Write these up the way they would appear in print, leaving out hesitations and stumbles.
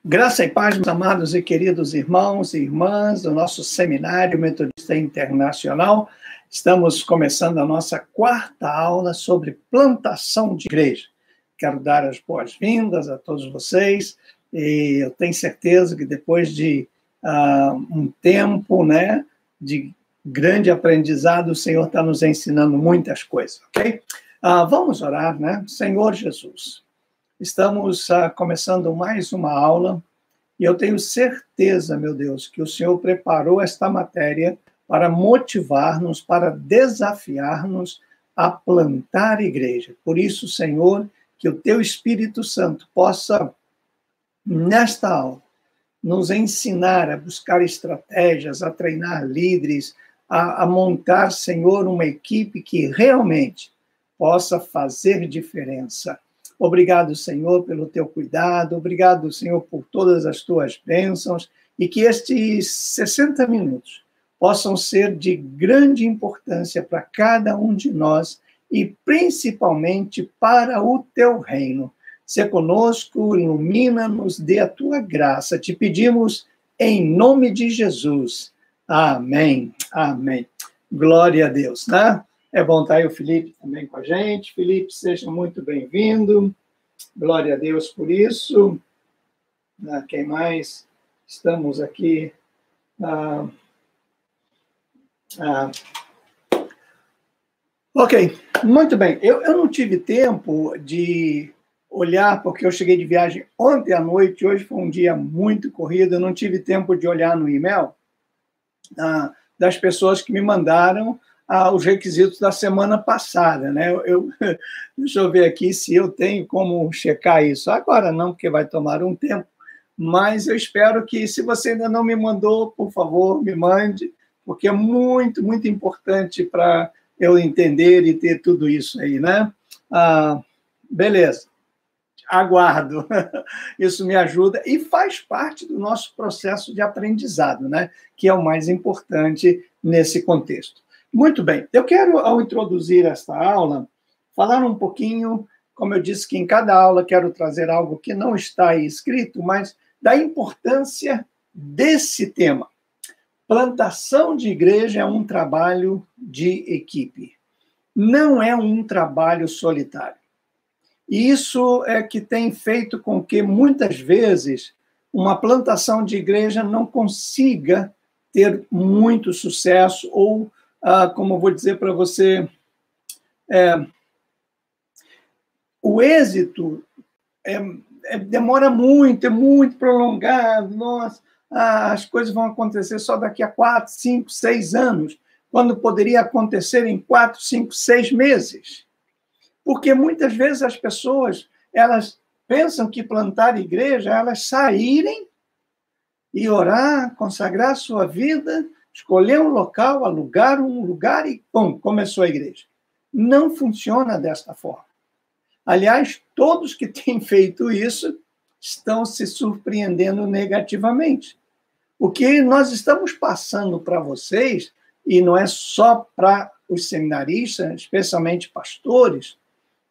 Graça e paz, meus amados e queridos irmãos e irmãs do nosso Seminário Metodista Internacional. Estamos começando a nossa quarta aula sobre plantação de igreja. Quero dar as boas-vindas a todos vocês e eu tenho certeza que depois de um tempo, de grande aprendizado, o Senhor está nos ensinando muitas coisas, ok? Vamos orar, Senhor Jesus. Estamos começando mais uma aula e eu tenho certeza, meu Deus, que o Senhor preparou esta matéria para motivar-nos, para desafiar-nos a plantar igreja. Por isso, Senhor, que o Teu Espírito Santo possa, nesta aula, nos ensinar a buscar estratégias, a treinar líderes, a montar, Senhor, uma equipe que realmente possa fazer diferença. Obrigado, Senhor, pelo teu cuidado, obrigado, Senhor, por todas as tuas bênçãos, e que estes 60 minutos possam ser de grande importância para cada um de nós e principalmente para o teu reino. Se conosco, ilumina-nos, dê a tua graça. Te pedimos em nome de Jesus. Amém. Amém. Glória a Deus, É bom estar aí o Felipe também com a gente. Felipe, seja muito bem-vindo. Glória a Deus por isso. Quem mais? Estamos aqui. Ok, muito bem. Eu não tive tempo de olhar, porque eu cheguei de viagem ontem à noite, hoje foi um dia muito corrido, eu não tive tempo de olhar no e-mail das pessoas que me mandaram os requisitos da semana passada, Deixa eu ver aqui se eu tenho como checar isso. Agora não, porque vai tomar um tempo, mas eu espero que, se você ainda não me mandou, por favor, me mande, porque é muito, muito importante para eu entender e ter tudo isso aí, Beleza, aguardo. Isso me ajuda e faz parte do nosso processo de aprendizado, Que é o mais importante nesse contexto. Muito bem, eu quero, ao introduzir esta aula, falar um pouquinho, como eu disse que em cada aula quero trazer algo que não está aí escrito, mas da importância desse tema. Plantação de igreja é um trabalho de equipe, não é um trabalho solitário. E isso é que tem feito com que, muitas vezes, uma plantação de igreja não consiga ter muito sucesso ou como eu vou dizer para você, o êxito demora muito, é muito prolongado, as coisas vão acontecer só daqui a 4, 5, 6 anos, quando poderia acontecer em 4, 5, 6 meses. Porque muitas vezes as pessoas, elas pensam que plantar igreja, elas saírem e orar, consagrar sua vida, escolher um local, alugar um lugar e, pum, começou a igreja. Não funciona desta forma. Aliás, todos que têm feito isso estão se surpreendendo negativamente. O que nós estamos passando para vocês, e não é só para os seminaristas, especialmente pastores,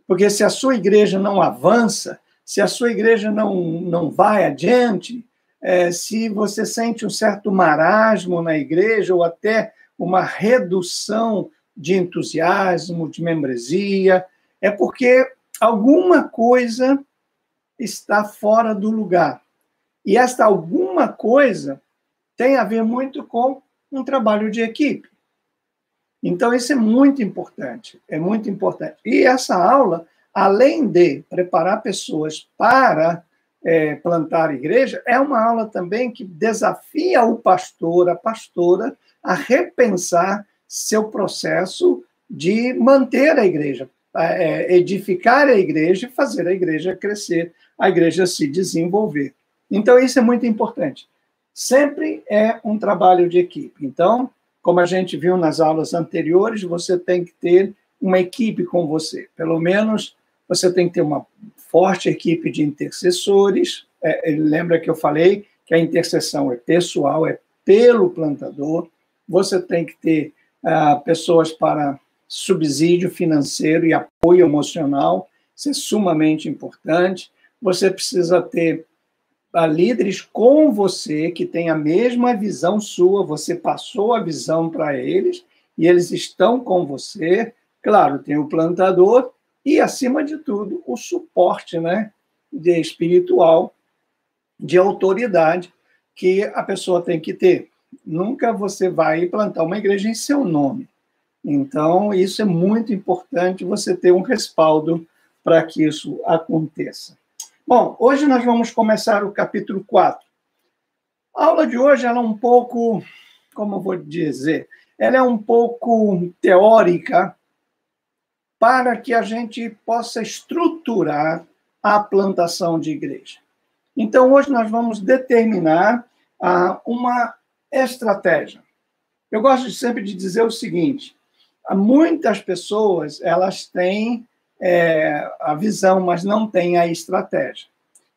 porque se a sua igreja não avança, se a sua igreja não vai adiante, se você sente um certo marasmo na igreja ou até uma redução de entusiasmo, de membresia, é porque alguma coisa está fora do lugar. E esta alguma coisa tem a ver muito com um trabalho de equipe. Então, isso é muito importante, é muito importante. E essa aula, além de preparar pessoas para plantar igreja, é uma aula também que desafia o pastor, a pastora, a repensar seu processo de manter a igreja, edificar a igreja e fazer a igreja crescer, a igreja se desenvolver. Então, isso é muito importante. Sempre é um trabalho de equipe. Então, como a gente viu nas aulas anteriores, você tem que ter uma equipe com você. Pelo menos, você tem que ter uma forte equipe de intercessores. Lembra que eu falei que a intercessão é pessoal, é pelo plantador. Você tem que ter pessoas para subsídio financeiro e apoio emocional. Isso é sumamente importante. Você precisa ter Há líderes com você que têm a mesma visão sua, você passou a visão para eles e eles estão com você. Claro, tem o plantador e, acima de tudo, o suporte, né, de espiritual, de autoridade que a pessoa tem que ter. Nunca você vai plantar uma igreja em seu nome. Então, isso é muito importante, você ter um respaldo para que isso aconteça. Bom, hoje nós vamos começar o capítulo 4. A aula de hoje ela é um pouco, como eu vou dizer, ela é um pouco teórica para que a gente possa estruturar a plantação de igreja. Então, hoje nós vamos determinar uma estratégia. Eu gosto sempre de dizer o seguinte, muitas pessoas elas têm a visão, mas não têm a estratégia.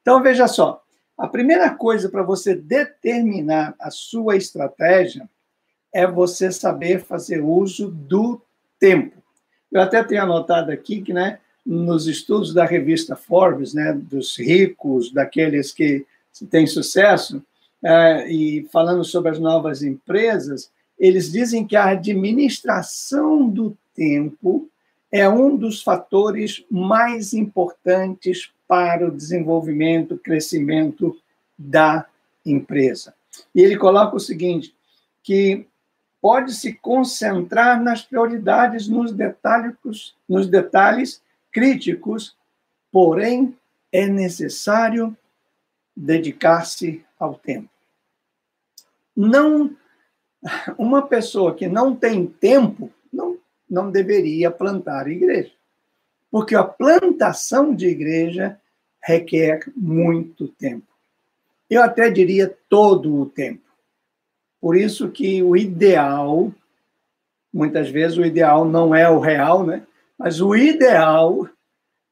Então, veja só, a primeira coisa para você determinar a sua estratégia é você saber fazer uso do tempo. Eu até tenho anotado aqui que, né, nos estudos da revista Forbes, né, dos ricos, daqueles que têm sucesso, e falando sobre as novas empresas, eles dizem que a administração do tempo é um dos fatores mais importantes para o desenvolvimento, crescimento da empresa. E ele coloca o seguinte, que pode se concentrar nas prioridades, nos detalhes críticos, porém é necessário dedicar-se ao tempo. Uma pessoa que não tem tempo não deveria plantar igreja, porque a plantação de igreja requer muito tempo. Eu até diria todo o tempo. Por isso que o ideal, muitas vezes o ideal não é o real, né? Mas o ideal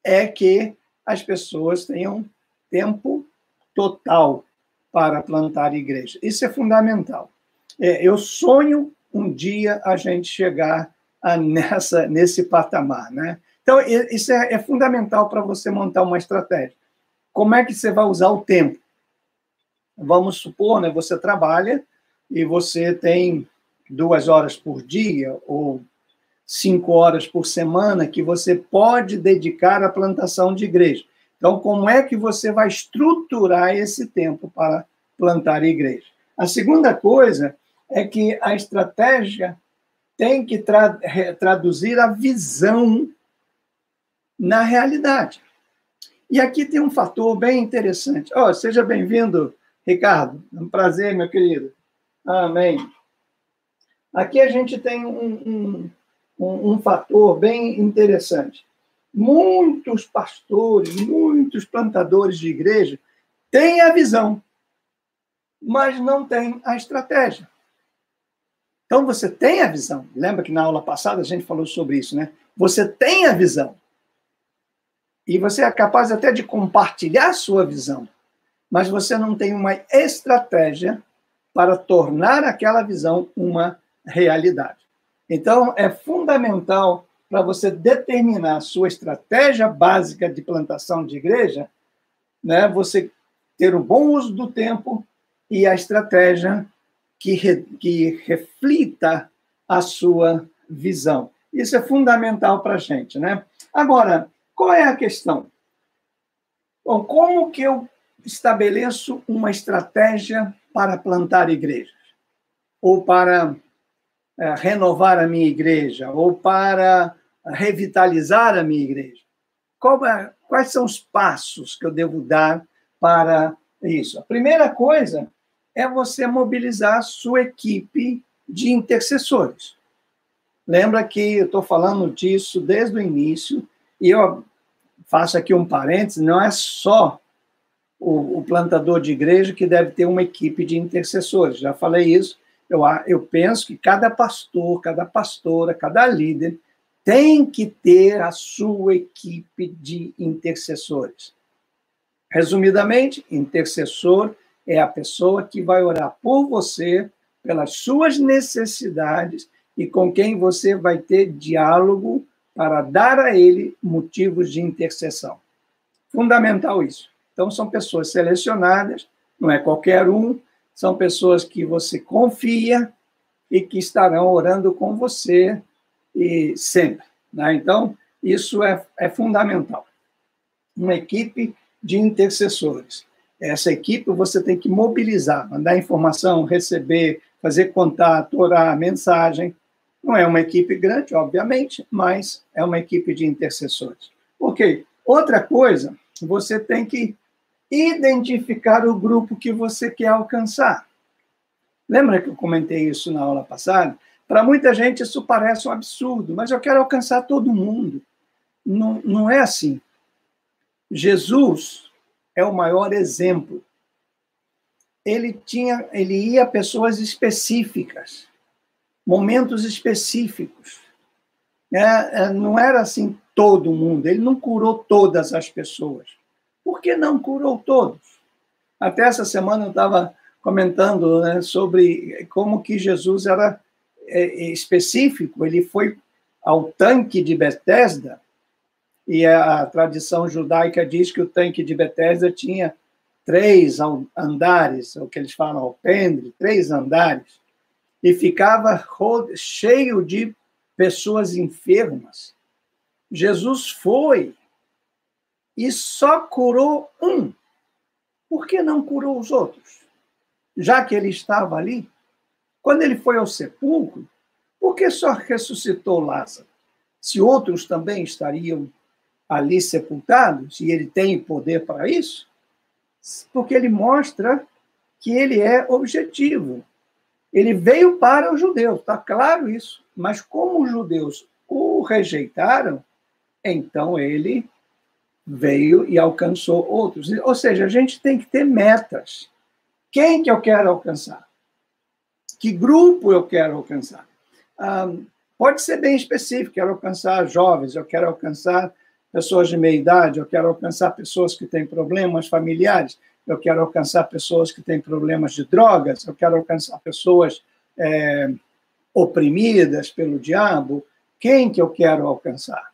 é que as pessoas tenham tempo total para plantar igreja. Isso é fundamental. Eu sonho um dia a gente chegar nesse patamar, né? Então, isso é fundamental para você montar uma estratégia. Como é que você vai usar o tempo? Vamos supor, né, você trabalha e você tem 2 horas por dia ou 5 horas por semana que você pode dedicar à plantação de igreja. Então, como é que você vai estruturar esse tempo para plantar igreja? A segunda coisa é que a estratégia tem que traduzir a visão na realidade. E aqui tem um fator bem interessante. Seja bem-vindo, Ricardo. É um prazer, meu querido. Amém. Aqui a gente tem um fator bem interessante. Muitos pastores, muitos plantadores de igreja têm a visão, mas não têm a estratégia. Então, você tem a visão. Lembra que na aula passada a gente falou sobre isso, né? Você tem a visão. E você é capaz até de compartilhar a sua visão, mas você não tem uma estratégia para tornar aquela visão uma realidade. Então, é fundamental para você determinar a sua estratégia básica de plantação de igreja, né, você ter um bom uso do tempo e a estratégia que reflita a sua visão. Isso é fundamental para a gente, né? Agora, qual é a questão? Bom, como que eu estabeleço uma estratégia para plantar igrejas? Ou para renovar a minha igreja? Ou para revitalizar a minha igreja? Quais são os passos que eu devo dar para isso? A primeira coisa é você mobilizar a sua equipe de intercessores. Lembra que eu estou falando disso desde o início, e eu faço aqui um parênteses, não é só o plantador de igreja que deve ter uma equipe de intercessores. Já falei isso. Eu penso que cada pastor, cada pastora, cada líder tem que ter a sua equipe de intercessores. Resumidamente, intercessor é a pessoa que vai orar por você, pelas suas necessidades e com quem você vai ter diálogo para dar a ele motivos de intercessão. Fundamental isso. Então, são pessoas selecionadas, não é qualquer um, são pessoas que você confia e que estarão orando com você e sempre. Né? Então, isso é fundamental. Uma equipe de intercessores. Essa equipe você tem que mobilizar, mandar informação, receber, fazer contato, orar, mensagem. Não é uma equipe grande, obviamente, mas é uma equipe de intercessores. Ok. Outra coisa, você tem que identificar o grupo que você quer alcançar. Lembra que eu comentei isso na aula passada? Para muita gente isso parece um absurdo, mas eu quero alcançar todo mundo. Não, não é assim. Jesus é o maior exemplo. Ele ia a pessoas específicas, momentos específicos. Não era assim todo mundo. Ele não curou todas as pessoas. Por que não curou todos? Até essa semana eu estava comentando, né, sobre como que Jesus era específico. Ele foi ao tanque de Betesda, e a tradição judaica diz que o tanque de Betesda tinha 3 andares, o que eles falam alpendre, 3 andares, e ficava cheio de pessoas enfermas. Jesus foi e só curou um. Por que não curou os outros? Já que ele estava ali, quando ele foi ao sepulcro, por que só ressuscitou Lázaro? Se outros também estariam ali sepultados, e ele tem poder para isso, porque ele mostra que ele é objetivo. Ele veio para os judeus, está claro isso, mas como os judeus o rejeitaram, então ele veio e alcançou outros. Ou seja, a gente tem que ter metas. Quem que eu quero alcançar? Que grupo eu quero alcançar? Pode ser bem específico, quero alcançar jovens, eu quero alcançar pessoas de meia idade, eu quero alcançar pessoas que têm problemas familiares, eu quero alcançar pessoas que têm problemas de drogas, eu quero alcançar pessoas oprimidas pelo diabo. Quem que eu quero alcançar?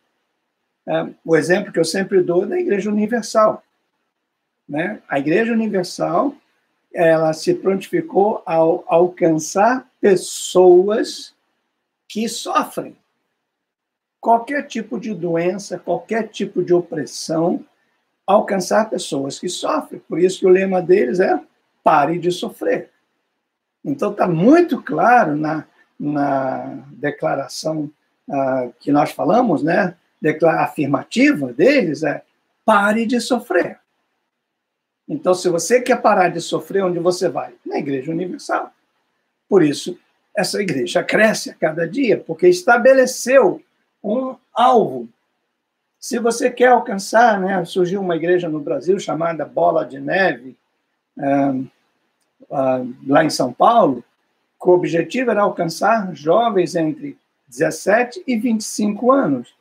O exemplo que eu sempre dou é da Igreja Universal. Né? A Igreja Universal, ela se prontificou ao alcançar pessoas que sofrem qualquer tipo de doença, qualquer tipo de opressão, alcançar pessoas que sofrem. Por isso que o lema deles é pare de sofrer. Então, está muito claro na declaração que nós falamos, né? Afirmativa deles é pare de sofrer. Então, se você quer parar de sofrer, onde você vai? Na Igreja Universal. Por isso, essa igreja cresce a cada dia, porque estabeleceu um alvo. Se você quer alcançar, né, surgiu uma igreja no Brasil chamada Bola de Neve, lá em São Paulo, que o objetivo era alcançar jovens entre 17 e 25 anos.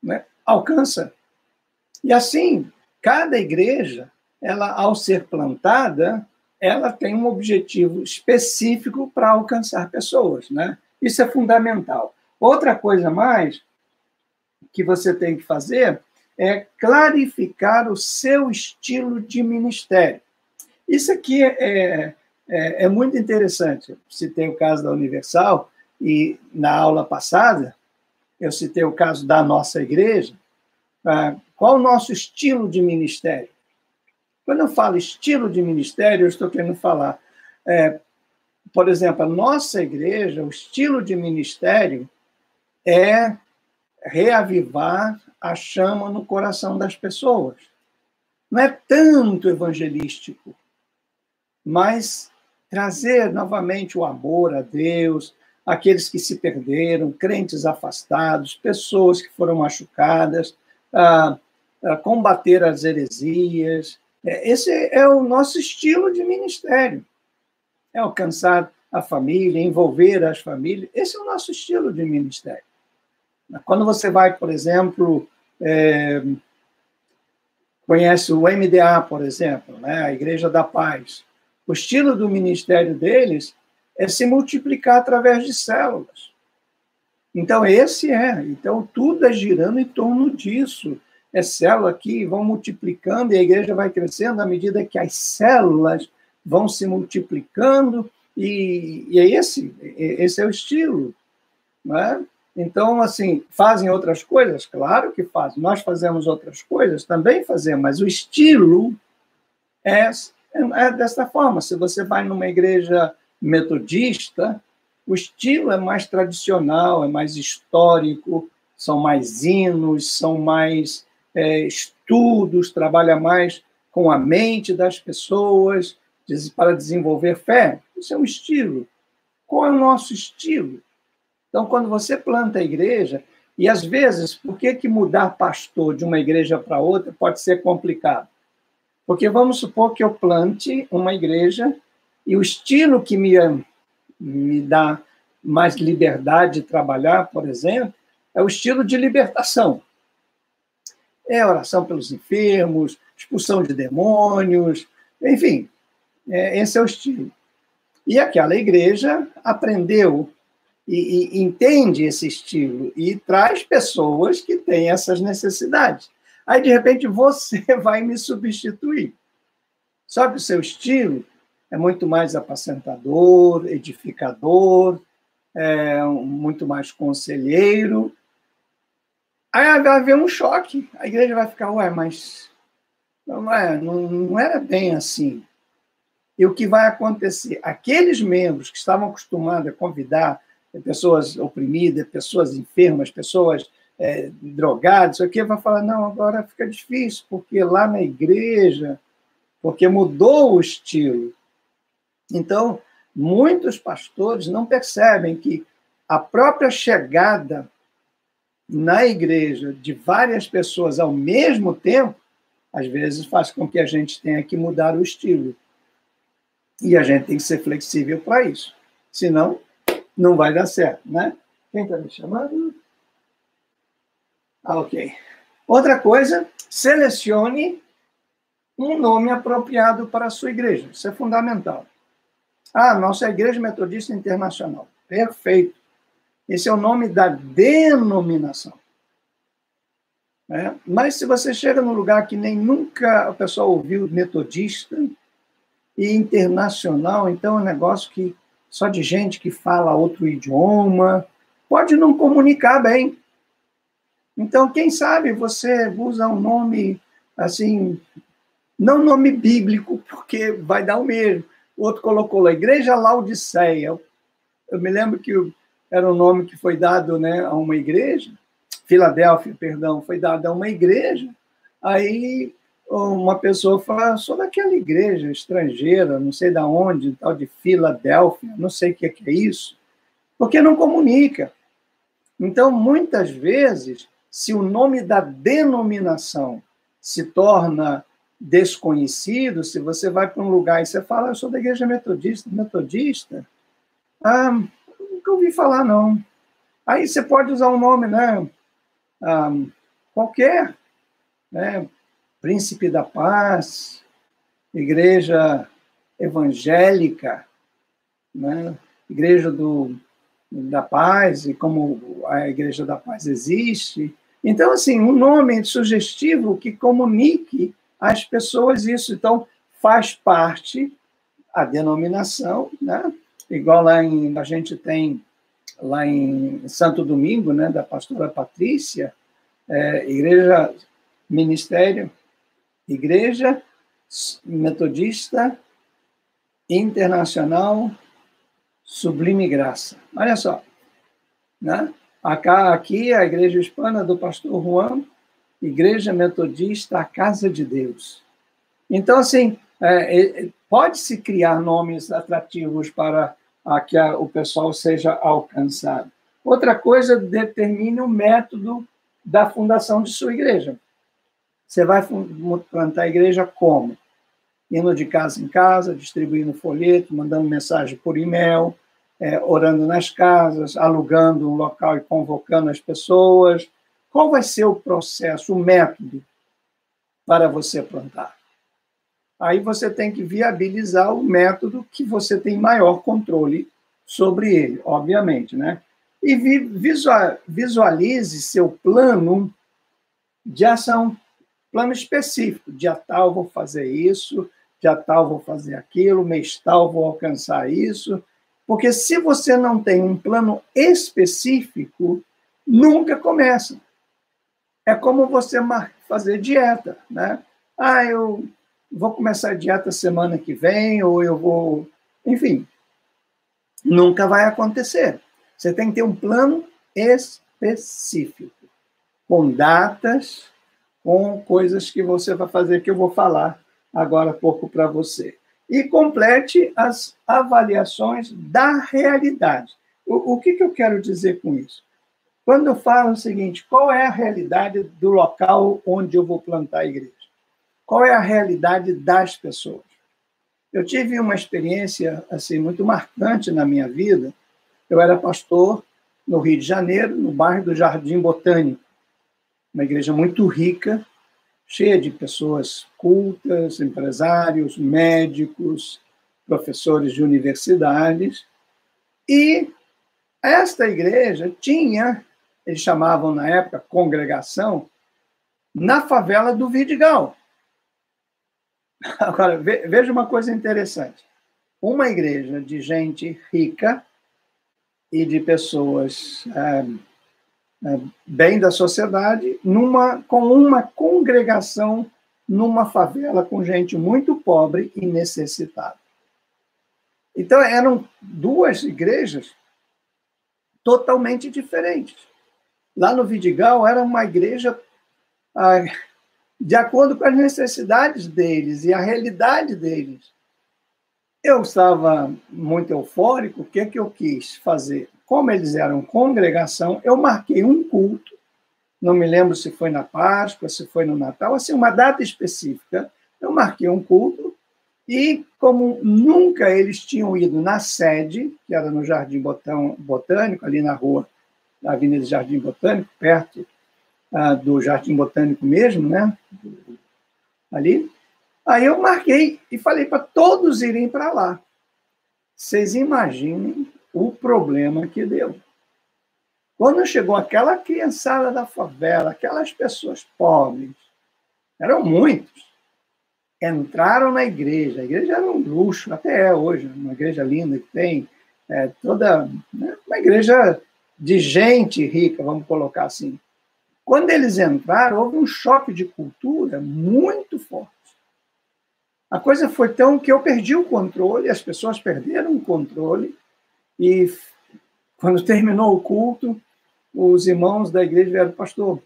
Né? Alcança. E assim, cada igreja, ela, ao ser plantada, ela tem um objetivo específico para alcançar pessoas. Né? Isso é fundamental. Outra coisa mais que você tem que fazer é clarificar o seu estilo de ministério. Isso aqui é muito interessante. Eu citei o caso da Universal, e na aula passada eu citei o caso da nossa igreja. Qual o nosso estilo de ministério? Quando eu falo estilo de ministério, eu estou querendo falar, por exemplo, a nossa igreja, o estilo de ministério é reavivar a chama no coração das pessoas. Não é tanto evangelístico, mas trazer novamente o amor a Deus, aqueles que se perderam, crentes afastados, pessoas que foram machucadas, combater as heresias. Esse é o nosso estilo de ministério. É alcançar a família, envolver as famílias. Esse é o nosso estilo de ministério. Quando você vai, por exemplo, conhece o MDA, por exemplo, né, a Igreja da Paz, o estilo do ministério deles é se multiplicar através de células. Então, então tudo é girando em torno disso. é célula que vão multiplicando e a igreja vai crescendo à medida que as células vão se multiplicando, e esse é o estilo, né? Então, assim, fazem outras coisas? Claro que fazem. Nós fazemos outras coisas? Também fazemos, mas o estilo é dessa forma. Se você vai numa igreja metodista, o estilo é mais tradicional, é mais histórico, são mais hinos, são mais estudos, trabalha mais com a mente das pessoas para desenvolver fé. Isso é um estilo. Qual é o nosso estilo? Então, quando você planta a igreja, e às vezes, por que mudar pastor de uma igreja para outra pode ser complicado? Porque vamos supor que eu plante uma igreja e o estilo que me dá mais liberdade de trabalhar, por exemplo, é o estilo de libertação. É oração pelos enfermos, expulsão de demônios, enfim, esse é o estilo. E aquela igreja aprendeu e entende esse estilo e traz pessoas que têm essas necessidades. Aí, de repente, você vai me substituir. Só que o seu estilo é muito mais apacentador, edificador, muito mais conselheiro. Aí vai haver um choque. A igreja vai ficar, mas não era bem assim. E o que vai acontecer? Aqueles membros que estavam acostumados a convidar pessoas oprimidas, pessoas enfermas, pessoas drogadas, o que vai falar, não, agora fica difícil, porque lá na igreja, porque mudou o estilo. Então, muitos pastores não percebem que a própria chegada na igreja de várias pessoas ao mesmo tempo, às vezes faz com que a gente tenha que mudar o estilo. E a gente tem que ser flexível para isso. Senão, não vai dar certo, né? Quem está me chamando? Ok. Outra coisa, selecione um nome apropriado para a sua igreja. Isso é fundamental. Nossa Igreja Metodista Internacional. Perfeito. Esse é o nome da denominação. Mas se você chega num lugar que nem nunca o pessoal ouviu metodista e internacional, então é um negócio que só de gente que fala outro idioma, pode não comunicar bem. Então, quem sabe você usa um nome, assim, não nome bíblico, porque vai dar o mesmo. O outro colocou lá, Igreja Laodiceia. Eu me lembro que era um nome que foi dado, né, a uma igreja, Filadélfia, perdão, foi dado a uma igreja, aí uma pessoa fala, sou daquela igreja estrangeira, não sei de onde, tal de Filadélfia, não sei o que é isso, porque não comunica. Então, muitas vezes, se o nome da denominação se torna desconhecido, se você vai para um lugar e você fala, eu sou da igreja metodista, nunca ouvi falar, não. Aí você pode usar um nome, né? Qualquer, né? Príncipe da Paz, Igreja Evangélica, né? Igreja da Paz, e como a Igreja da Paz existe. Então, assim, um nome sugestivo que comunique às pessoas isso. Então, faz parte a denominação, né? Igual a gente tem lá em Santo Domingo, né, da pastora Patrícia, Igreja Ministério, Igreja Metodista Internacional Sublime Graça. Olha só, né? Aqui a Igreja Hispana do pastor Juan, Igreja Metodista, a Casa de Deus. Então, assim, pode-se criar nomes atrativos para que o pessoal seja alcançado. Outra coisa, determine o método da fundação de sua igreja. Você vai plantar a igreja como? Indo de casa em casa, distribuindo folheto, mandando mensagem por e-mail, orando nas casas, alugando um local e convocando as pessoas. Qual vai ser o processo, o método para você plantar? Aí você tem que viabilizar o método que você tem maior controle sobre ele, obviamente, né? E visualize seu plano de ação, plano específico. Dia tal vou fazer isso, dia tal vou fazer aquilo, mês tal vou alcançar isso. Porque se você não tem um plano específico, nunca começa. É como você fazer dieta, né? Ah, eu vou começar a dieta semana que vem, ou eu vou... Enfim, nunca vai acontecer. Você tem que ter um plano específico, com datas, com coisas que você vai fazer, que eu vou falar agora há pouco para você. E complete as avaliações da realidade. O que eu quero dizer com isso? Quando eu falo o seguinte, qual é a realidade do local onde eu vou plantar a igreja? Qual é a realidade das pessoas? Eu tive uma experiência assim muito marcante na minha vida. Eu era pastor no Rio de Janeiro, no bairro do Jardim Botânico, uma igreja muito rica, cheia de pessoas cultas, empresários, médicos, professores de universidades. E esta igreja tinha, eles chamavam na época congregação, na favela do Vidigal. Agora, veja uma coisa interessante. Uma igreja de gente rica e de pessoas bem da sociedade, com uma congregação numa favela com gente muito pobre e necessitada. Então, eram duas igrejas totalmente diferentes. Lá no Vidigal, era uma igreja de acordo com as necessidades deles e a realidade deles. Eu estava muito eufórico, o que é que eu quis fazer? Como eles eram congregação, eu marquei um culto, não me lembro se foi na Páscoa, se foi no Natal, assim, uma data específica, eu marquei um culto, e como nunca eles tinham ido na sede, que era no Jardim Botânico, ali na rua, na Avenida Jardim Botânico, perto do Jardim Botânico mesmo, né? Ali. Aí eu marquei e falei para todos irem para lá. Vocês imaginem o problema que deu. Quando chegou aquela criançada da favela, aquelas pessoas pobres, eram muitos, entraram na igreja. A igreja era um luxo, até é hoje, uma igreja linda que tem toda, né, uma igreja de gente rica, vamos colocar assim. Quando eles entraram, houve um choque de cultura muito forte. A coisa foi tão que eu perdi o controle, as pessoas perderam o controle, e quando terminou o culto, os irmãos da igreja vieram, pastor,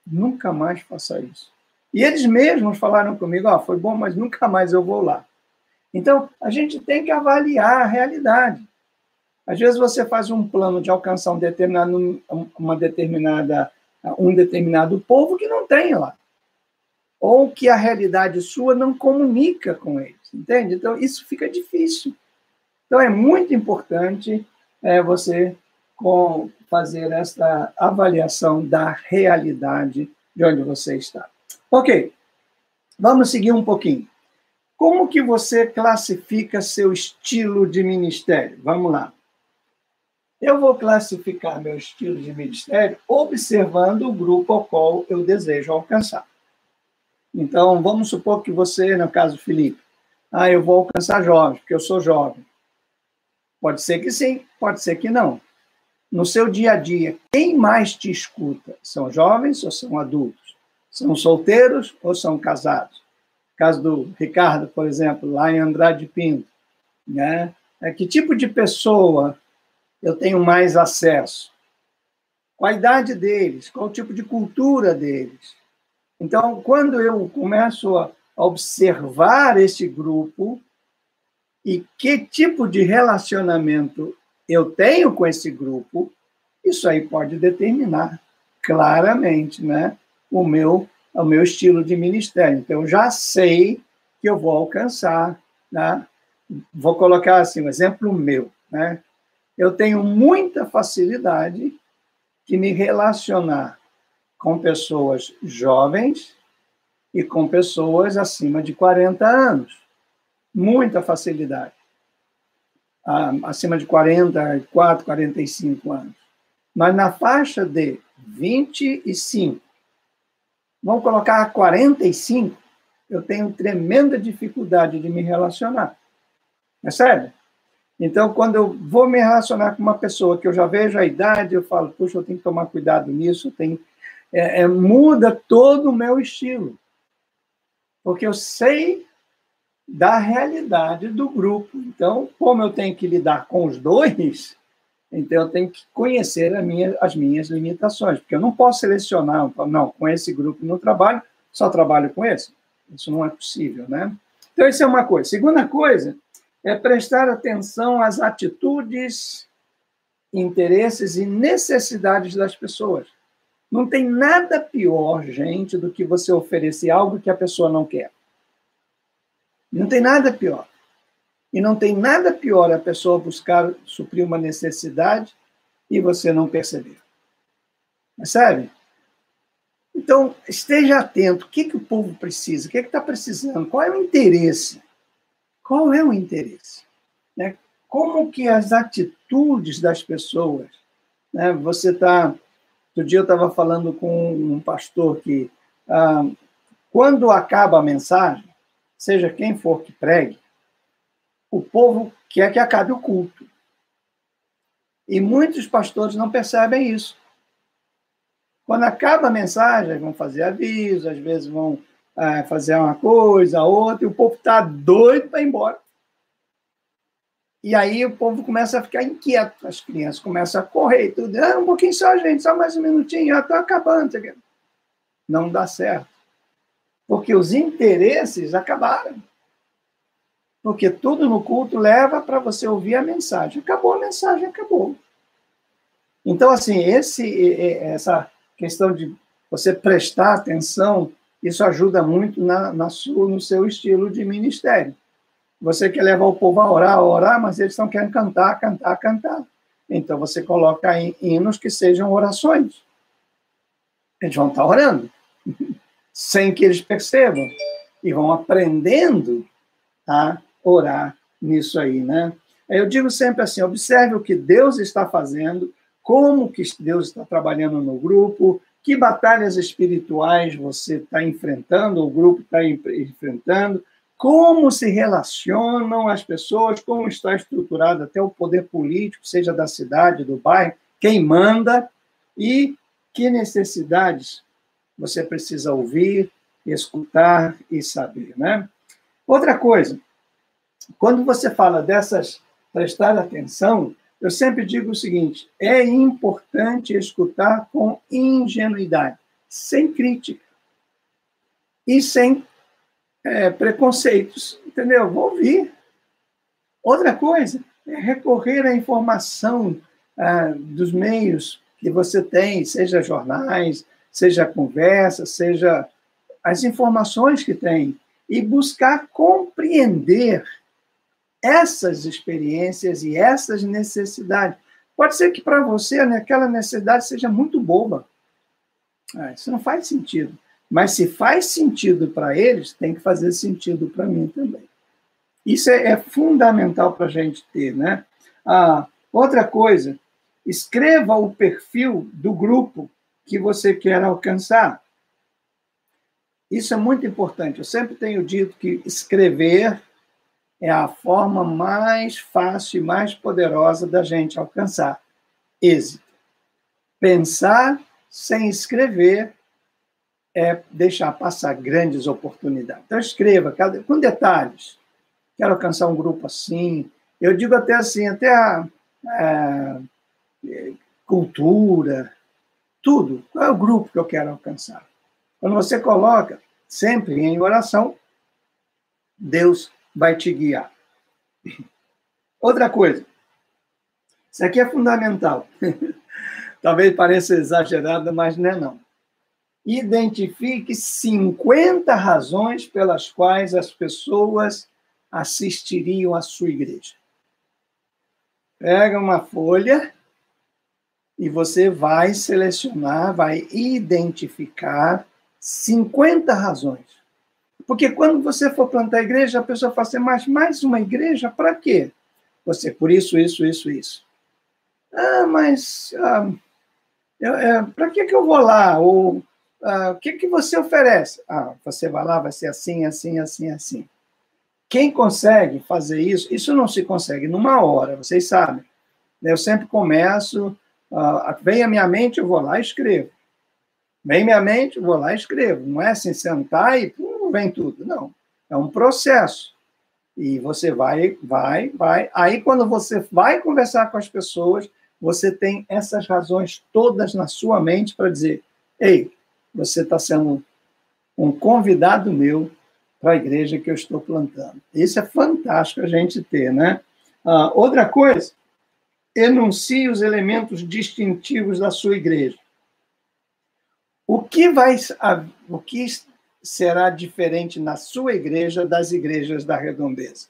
nunca mais faça isso. E eles mesmos falaram comigo, foi bom, mas nunca mais eu vou lá. Então, a gente tem que avaliar a realidade. Às vezes você faz um plano de alcançar um determinado povo que não tem lá, ou que a realidade sua não comunica com eles, entende? Então, isso fica difícil. Então, é muito importante você fazer esta avaliação da realidade de onde você está. Ok, vamos seguir um pouquinho. Como que você classifica seu estilo de ministério? Vamos lá. Eu vou classificar meu estilo de ministério observando o grupo ao qual eu desejo alcançar. Então, vamos supor que você, no caso Felipe, eu vou alcançar jovens, porque eu sou jovem. Pode ser que sim, pode ser que não. No seu dia a dia, quem mais te escuta? São jovens ou são adultos? São solteiros ou são casados? No caso do Ricardo, por exemplo, lá em Andrade Pinto, né? Que tipo de pessoa eu tenho mais acesso? Qual a idade deles? Qual o tipo de cultura deles? Então, quando eu começo a observar esse grupo e que tipo de relacionamento eu tenho com esse grupo, isso aí pode determinar claramente, né, o meu estilo de ministério. Então, eu já sei que eu vou alcançar, né? Vou colocar assim, um exemplo meu, né? Eu tenho muita facilidade de me relacionar com pessoas jovens e com pessoas acima de 40 anos. Muita facilidade. Acima de 44, 45 anos. Mas na faixa de 25 vamos colocar 45, eu tenho tremenda dificuldade de me relacionar. Percebe? Então, quando eu vou me relacionar com uma pessoa que eu já vejo a idade, eu falo, puxa, eu tenho que tomar cuidado nisso, muda todo o meu estilo. Porque eu sei da realidade do grupo. Então, como eu tenho que lidar com os dois, então eu tenho que conhecer as minhas limitações, porque eu não posso selecionar, não, com esse grupo no trabalho, só trabalho com esse. Isso não é possível, né? Então, isso é uma coisa. Segunda coisa é prestar atenção às atitudes, interesses e necessidades das pessoas. Não tem nada pior, gente, do que você oferecer algo que a pessoa não quer. Não tem nada pior. E não tem nada pior a pessoa buscar suprir uma necessidade e você não perceber. Percebe? Então, esteja atento. O que o povo precisa? O que está precisando? Qual é o interesse? Qual é o interesse? Né? Como que as atitudes das pessoas... Né? Outro dia eu estava falando com um pastor que, quando acaba a mensagem, seja quem for que pregue, o povo quer que acabe o culto. E muitos pastores não percebem isso. Quando acaba a mensagem, vão fazer aviso, às vezes vão fazer uma coisa, outra, e o povo está doido para ir embora. E aí o povo começa a ficar inquieto, as crianças começam a correr, tudo. Um pouquinho só, gente, só mais um minutinho, já está acabando. Não dá certo. Porque os interesses acabaram. Porque tudo no culto leva para você ouvir a mensagem. Acabou a mensagem, acabou. Então, assim, essa questão de você prestar atenção, isso ajuda muito no seu estilo de ministério. Você quer levar o povo a orar, mas eles estão querendo cantar. Então, você coloca hinos que sejam orações. Eles vão estar orando, sem que eles percebam. E vão aprendendo a orar nisso aí, né? Eu digo sempre assim, observe o que Deus está fazendo, como que Deus está trabalhando no grupo, que batalhas espirituais você está enfrentando, o grupo está enfrentando, como se relacionam as pessoas, como está estruturado até o poder político, seja da cidade, do bairro, quem manda, e que necessidades você precisa ouvir, escutar e saber, né? Outra coisa, quando você fala prestar atenção, eu sempre digo o seguinte, é importante escutar com ingenuidade, sem crítica e sem preconceitos, entendeu? Vou ouvir. Outra coisa é recorrer à informação dos meios que você tem, seja jornais, seja conversa, seja as informações que tem, e buscar compreender essas experiências e essas necessidades. Pode ser que para você aquela necessidade seja muito boba. Isso não faz sentido. Mas se faz sentido para eles, tem que fazer sentido para mim também. Isso é fundamental para a gente ter, né? Outra coisa, escreva o perfil do grupo que você quer alcançar. Isso é muito importante. Eu sempre tenho dito que escrever é a forma mais fácil e mais poderosa da gente alcançar êxito. Pensar sem escrever é deixar passar grandes oportunidades. Então, escreva, com detalhes. Quero alcançar um grupo assim. Eu digo até assim, até a cultura, tudo. Qual é o grupo que eu quero alcançar? Quando você coloca sempre em oração, Deus vai te guiar. Outra coisa, isso aqui é fundamental. Talvez pareça exagerado, mas não é não. Identifique 50 razões pelas quais as pessoas assistiriam à sua igreja. Pega uma folha e você vai selecionar, vai identificar 50 razões. Porque quando você for plantar a igreja, a pessoa fala assim, mas mais uma igreja para quê? Você, por isso. Mas para que eu vou lá? Ou o que você oferece? Você vai lá, vai ser assim, assim, assim, assim. Quem consegue fazer isso, isso não se consegue numa hora, vocês sabem. Eu sempre começo, vem à minha mente, eu vou lá e escrevo. Vem à minha mente, eu vou lá e escrevo. Não é assim, sentar e vem tudo. Não, é um processo. E você vai. Aí, quando você vai conversar com as pessoas, você tem essas razões todas na sua mente para dizer, ei, você está sendo um convidado meu para a igreja que eu estou plantando. Isso é fantástico a gente ter, né? Outra coisa, enuncie os elementos distintivos da sua igreja. O que será diferente na sua igreja das igrejas da Redondeza?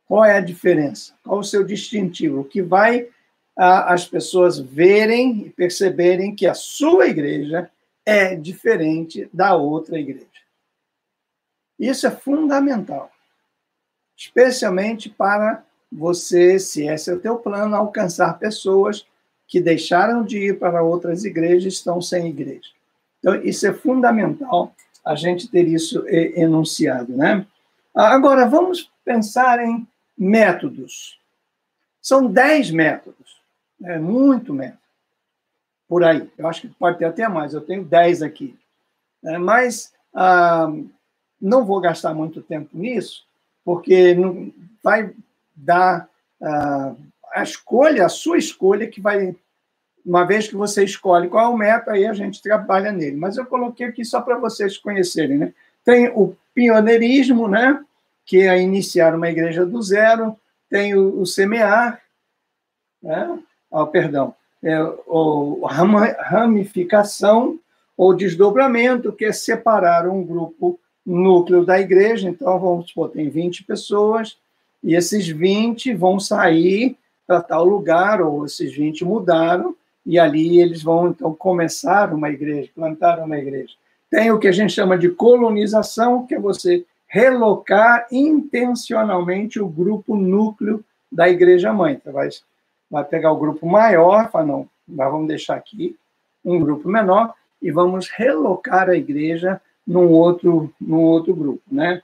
Qual é a diferença? Qual o seu distintivo? O que vai as pessoas verem e perceberem que a sua igreja é diferente da outra igreja? Isso é fundamental, especialmente para você, se esse é o teu plano, alcançar pessoas que deixaram de ir para outras igrejas e estão sem igreja. Então, isso é fundamental, a gente ter isso enunciado, né? Agora, vamos pensar em métodos. São 10 métodos, muito método, por aí. Eu acho que pode ter até mais, eu tenho 10 aqui. Mas não vou gastar muito tempo nisso, porque não vai dar a escolha, a sua escolha, que vai, uma vez que você escolhe qual é o método, aí a gente trabalha nele. Mas eu coloquei aqui só para vocês conhecerem, né? Tem o pioneirismo, né? Que é iniciar uma igreja do zero, tem o semear, né? Ramificação ou desdobramento, que é separar um grupo núcleo da igreja. Então, vamos supor, tem 20 pessoas, e esses 20 vão sair para tal lugar, ou esses 20 mudaram, e ali eles vão, então, começar uma igreja, plantar uma igreja. Tem o que a gente chama de colonização, que é você relocar intencionalmente o grupo núcleo da igreja-mãe. Então, vai pegar o grupo maior, fala, não, nós vamos deixar aqui um grupo menor e vamos relocar a igreja num outro grupo, né?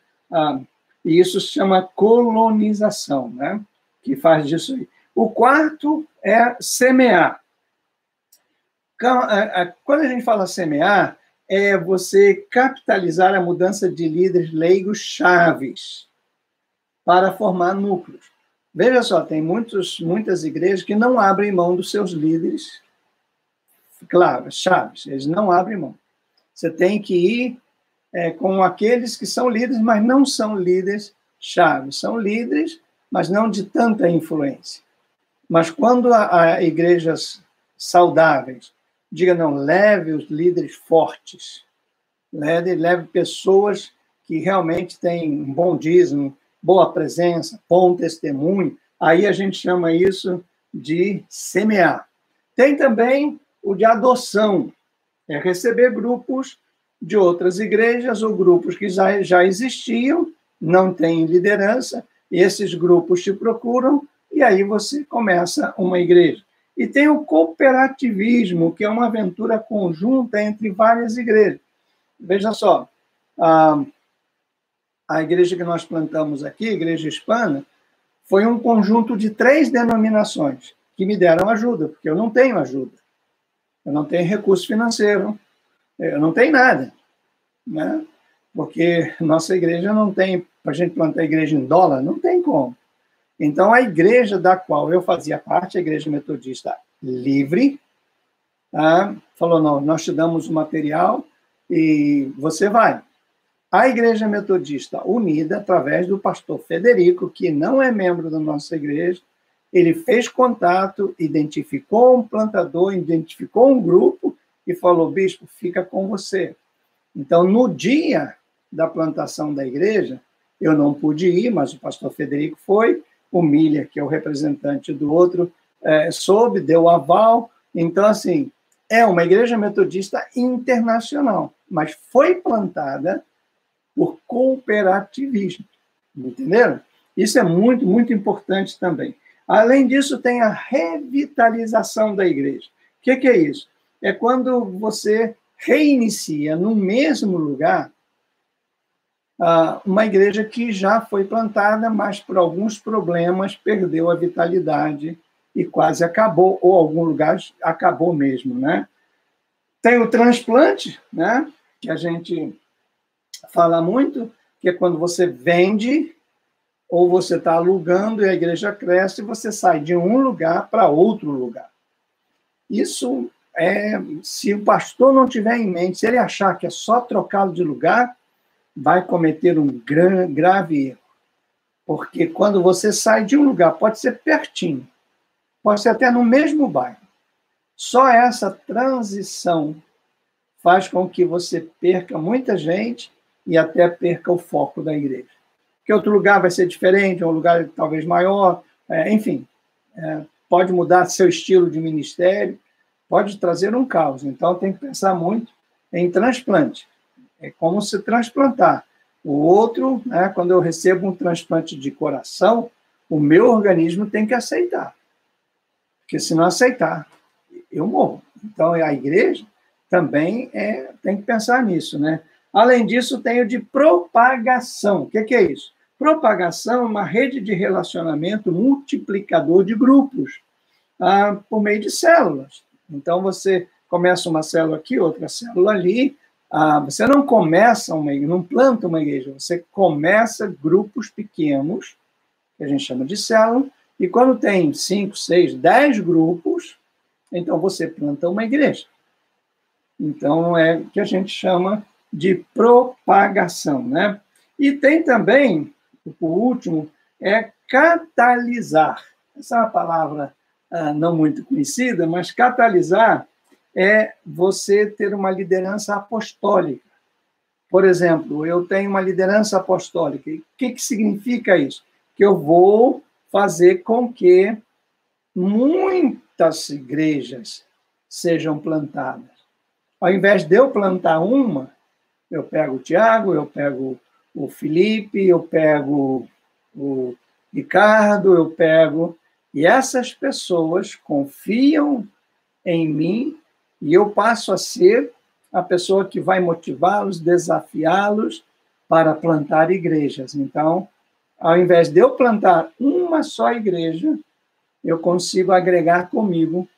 E isso se chama colonização, né? Que faz disso aí. O quarto é semear. Quando a gente fala semear, é você capitalizar a mudança de líderes leigos chaves para formar núcleos. Veja só, tem muitas igrejas que não abrem mão dos seus líderes, claro, chaves, eles não abrem mão. Você tem que ir com aqueles que são líderes, mas não são líderes chaves. São líderes, mas não de tanta influência. Mas quando há igrejas saudáveis, diga não, leve os líderes fortes, leve pessoas que realmente têm um bom dízimo, boa presença, bom testemunho, aí a gente chama isso de semear. Tem também o de adoção, é receber grupos de outras igrejas ou grupos que já existiam, não têm liderança, e esses grupos te procuram, e aí você começa uma igreja. E tem o cooperativismo, que é uma aventura conjunta entre várias igrejas. Veja só, a igreja que nós plantamos aqui, a Igreja Hispana, foi um conjunto de 3 denominações que me deram ajuda, porque eu não tenho ajuda. Eu não tenho recurso financeiro, eu não tenho nada, né? Porque nossa igreja não tem, para a gente plantar a igreja em dólar, não tem como. Então, a igreja da qual eu fazia parte, a Igreja Metodista Livre, falou, não, nós te damos o material e você vai. A Igreja Metodista Unida, através do pastor Federico, que não é membro da nossa igreja, ele fez contato, identificou um plantador, identificou um grupo e falou, bispo, fica com você. Então, no dia da plantação da igreja, eu não pude ir, mas o pastor Federico foi, o Miller, que é o representante do outro, soube, deu aval. Então, assim, é uma igreja metodista internacional, mas foi plantada por cooperativismo, entenderam? Isso é muito, muito importante também. Além disso, tem a revitalização da igreja. O que é isso? É quando você reinicia no mesmo lugar uma igreja que já foi plantada, mas por alguns problemas perdeu a vitalidade e quase acabou, ou algum lugar acabou mesmo, né? Tem o transplante, né? Que a gente fala muito, que é quando você vende ou você está alugando e a igreja cresce e você sai de um lugar para outro lugar. Isso se o pastor não tiver em mente, se ele achar que é só trocá-lo de lugar, vai cometer um grave erro. Porque quando você sai de um lugar, pode ser pertinho, pode ser até no mesmo bairro, só essa transição faz com que você perca muita gente e até perca o foco da igreja. Porque outro lugar vai ser diferente, um lugar talvez maior, enfim, pode mudar seu estilo de ministério, pode trazer um caos. Então, tem que pensar muito em transplante. É como se transplantar. O outro, né, quando eu recebo um transplante de coração, o meu organismo tem que aceitar. Porque se não aceitar, eu morro. Então, a igreja também tem que pensar nisso, né? Além disso, tem o de propagação. O que é isso? Propagação é uma rede de relacionamento multiplicador de grupos, por meio de células. Então, você começa uma célula aqui, outra célula ali. Você não começa não planta uma igreja, você começa grupos pequenos, que a gente chama de célula, e quando tem 5, 6, 10 grupos, então você planta uma igreja. Então, é o que a gente chama de propagação, né? E tem também, por último, catalisar. Essa é uma palavra não muito conhecida, mas catalisar é você ter uma liderança apostólica. Por exemplo, eu tenho uma liderança apostólica. E o que significa isso? Que eu vou fazer com que muitas igrejas sejam plantadas. Ao invés de eu plantar uma, eu pego o Tiago, eu pego o Felipe, eu pego o Ricardo, eu pego... E essas pessoas confiam em mim e eu passo a ser a pessoa que vai motivá-los, desafiá-los para plantar igrejas. Então, ao invés de eu plantar uma só igreja, eu consigo agregar comigo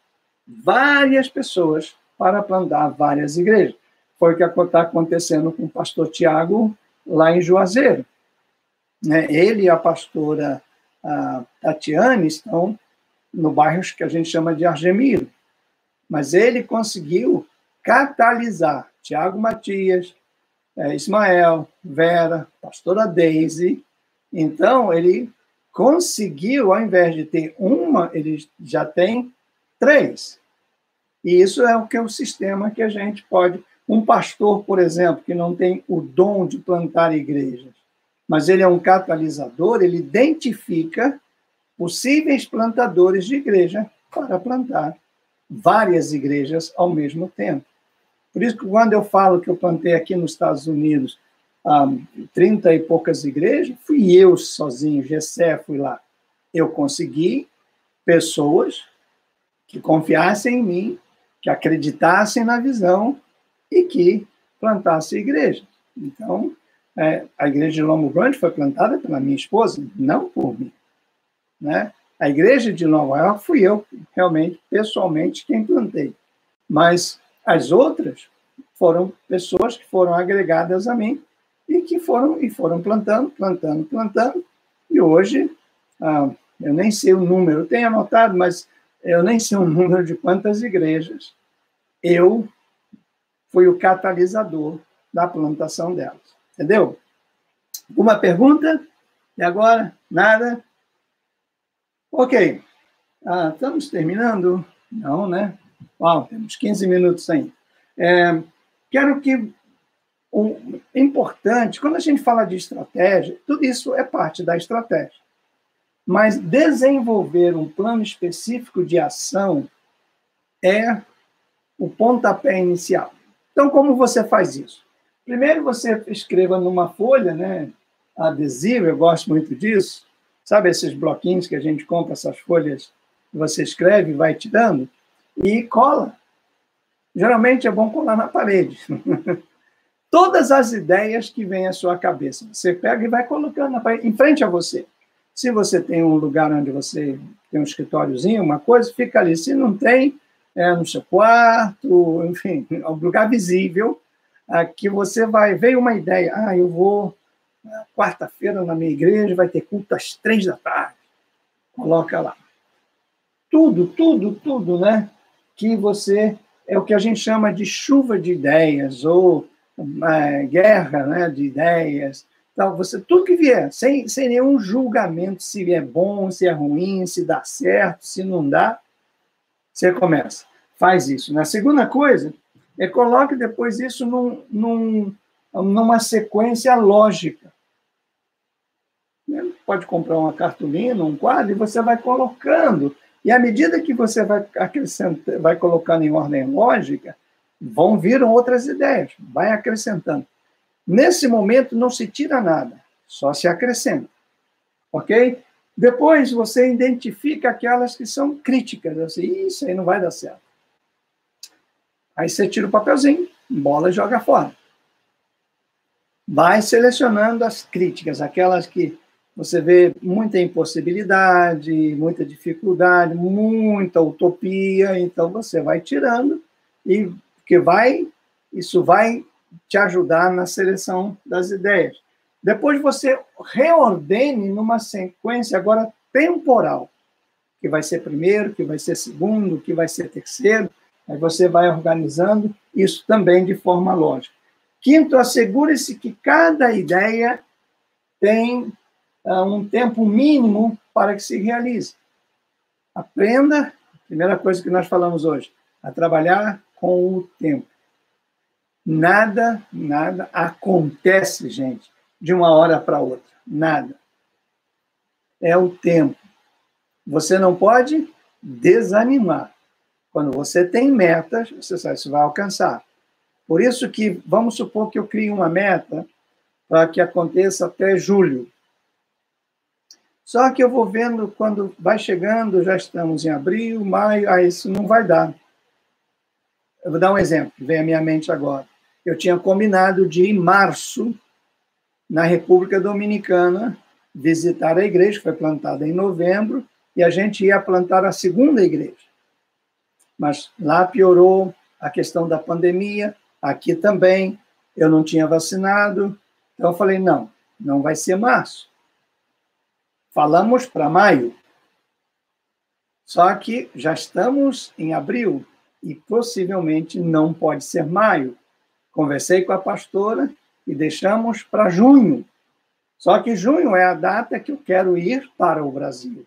várias pessoas para plantar várias igrejas. Foi o que está acontecendo com o pastor Tiago lá em Juazeiro. Ele e a pastora Tatiane estão no bairro que a gente chama de Argemiro. Mas ele conseguiu catalisar Tiago Matias, Ismael, Vera, pastora Deise. Então, ele conseguiu, ao invés de ter uma, ele já tem 3. E isso é o sistema que a gente pode... Um pastor, por exemplo, que não tem o dom de plantar igrejas, mas ele é um catalisador, ele identifica possíveis plantadores de igreja para plantar várias igrejas ao mesmo tempo. Por isso que quando eu falo que eu plantei aqui nos Estados Unidos 30 e poucas igrejas, fui eu sozinho, Gessé, fui lá. Eu consegui pessoas que confiassem em mim, que acreditassem na visão e que plantassem igrejas. Então, a igreja de Long Branch foi plantada pela minha esposa, não por mim, né? A igreja de Nova York fui eu, realmente, pessoalmente, quem plantei. Mas as outras foram pessoas que foram agregadas a mim e que foram plantando. E hoje, eu nem sei o número, eu tenho anotado, mas eu nem sei o número de quantas igrejas eu fui o catalisador da plantação delas. Entendeu? Alguma pergunta? E agora? Nada? Ok. Estamos terminando? Não, né? Uau, temos 15 minutos ainda. Quero que... importante, quando a gente fala de estratégia, tudo isso é parte da estratégia. Mas desenvolver um plano específico de ação é o pontapé inicial. Então, como você faz isso? Primeiro, você escreva numa folha, né, adesiva, eu gosto muito disso, sabe esses bloquinhos que a gente compra, essas folhas que você escreve e vai tirando, e cola. Geralmente é bom colar na parede. Todas as ideias que vêm à sua cabeça, você pega e vai colocando na parede, em frente a você. Se você tem um lugar onde você tem um escritóriozinho, uma coisa, fica ali. Se não tem, é no seu quarto, enfim, um lugar visível, que você vai... Veio uma ideia, eu vou, quarta-feira na minha igreja, vai ter culto às 3 da tarde. Coloca lá. Tudo, né? Que você... É o que a gente chama de chuva de ideias, ou guerra, né, de ideias. Então, você, tudo que vier, sem nenhum julgamento, se é bom, se é ruim, se dá certo, se não dá, você começa. Faz isso. Na segunda coisa, coloque depois isso numa sequência lógica. Pode comprar uma cartolina, um quadro, e você vai colocando. E à medida que você vai colocando em ordem lógica, vão vir outras ideias, vai acrescentando. Nesse momento, não se tira nada, só se acrescenta. Ok? Depois, você identifica aquelas que são críticas. Assim, isso aí não vai dar certo. Aí você tira o papelzinho, bola e joga fora. Vai selecionando as críticas, aquelas que você vê muita impossibilidade, muita dificuldade, muita utopia, então você vai tirando, e que isso vai te ajudar na seleção das ideias. Depois você reordene numa sequência agora temporal, que vai ser primeiro, que vai ser segundo, que vai ser terceiro, aí você vai organizando isso também de forma lógica. Quinto, assegure-se que cada ideia tem um tempo mínimo para que se realize. Aprenda, primeira coisa que nós falamos hoje, a trabalhar com o tempo. Nada acontece, gente, de uma hora para outra. Nada. É o tempo. Você não pode desanimar. Quando você tem metas, você sabe que você vai alcançar. Por isso que, vamos supor que eu crie uma meta para que aconteça até julho. Só que eu vou vendo, quando vai chegando, já estamos em abril, maio, isso não vai dar. Eu vou dar um exemplo, que vem à minha mente agora. Eu tinha combinado de, em março, na República Dominicana, visitar a igreja, que foi plantada em novembro, e a gente ia plantar a segunda igreja. Mas lá piorou a questão da pandemia, aqui também, eu não tinha vacinado, então eu falei, não vai ser março. Falamos para maio. Só que já estamos em abril e possivelmente não pode ser maio. Conversei com a pastora e deixamos para junho. Só que junho é a data que eu quero ir para o Brasil.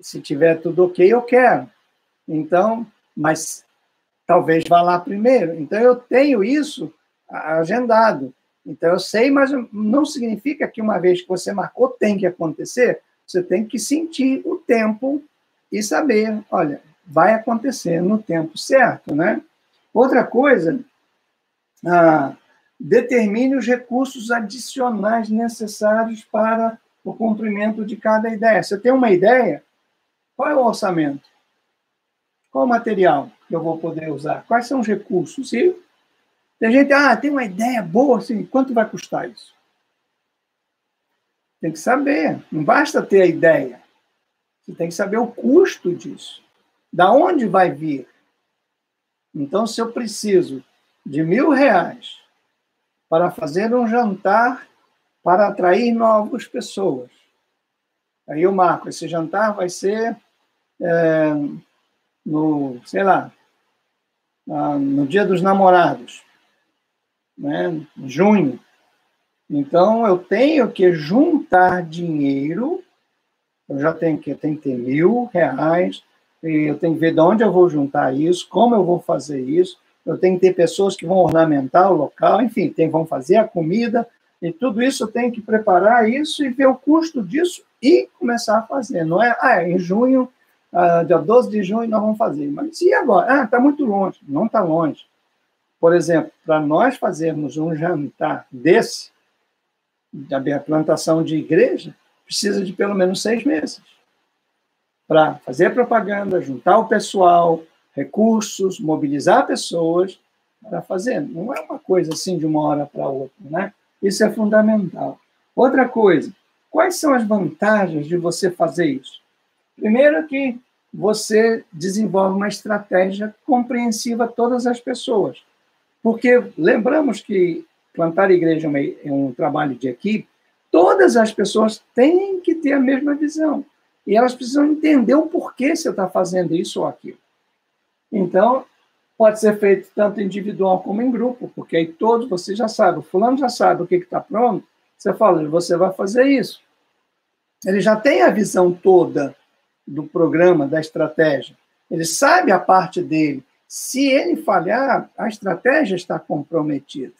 Se tiver tudo ok, eu quero. Então, mas talvez vá lá primeiro. Então, eu tenho isso agendado. Então, eu sei, mas não significa que uma vez que você marcou, tem que acontecer. Você tem que sentir o tempo e saber, olha, vai acontecer no tempo certo, né? Outra coisa, determine os recursos adicionais necessários para o cumprimento de cada ideia. Você tem uma ideia? Qual é o orçamento? Qual o material que eu vou poder usar? Quais são os recursos? E tem gente, tem uma ideia boa, assim, quanto vai custar isso? Tem que saber, não basta ter a ideia. Você tem que saber o custo disso. Da onde vai vir? Então, se eu preciso de R$1.000 para fazer um jantar para atrair novas pessoas, aí eu marco, esse jantar vai ser no Dia dos Namorados, né, em junho. Então, eu tenho que juntar dinheiro, eu já tenho que ter R$1.000, e eu tenho que ver de onde eu vou juntar isso, como eu vou fazer isso, eu tenho que ter pessoas que vão ornamentar o local, enfim, vão fazer a comida, e tudo isso eu tenho que preparar isso e ver o custo disso e começar a fazer. Não é, em junho, dia 12 de junho nós vamos fazer. Mas e agora? Está muito longe. Não está longe. Por exemplo, para nós fazermos um jantar desse, da plantação de igreja, precisa de pelo menos 6 meses. Para fazer propaganda, juntar o pessoal, recursos, mobilizar pessoas para fazer. Não é uma coisa assim de uma hora para outra, né? Isso é fundamental. Outra coisa, quais são as vantagens de você fazer isso? Primeiro que você desenvolve uma estratégia compreensiva a todas as pessoas. Porque lembramos que plantar igreja é um trabalho de equipe, todas as pessoas têm que ter a mesma visão. E elas precisam entender o porquê você está fazendo isso ou aquilo. Então, pode ser feito tanto individual como em grupo, porque aí todos, você já sabe, o fulano já sabe o que está pronto, você fala, você vai fazer isso. Ele já tem a visão toda do programa, da estratégia. Ele sabe a parte dele. Se ele falhar, a estratégia está comprometida.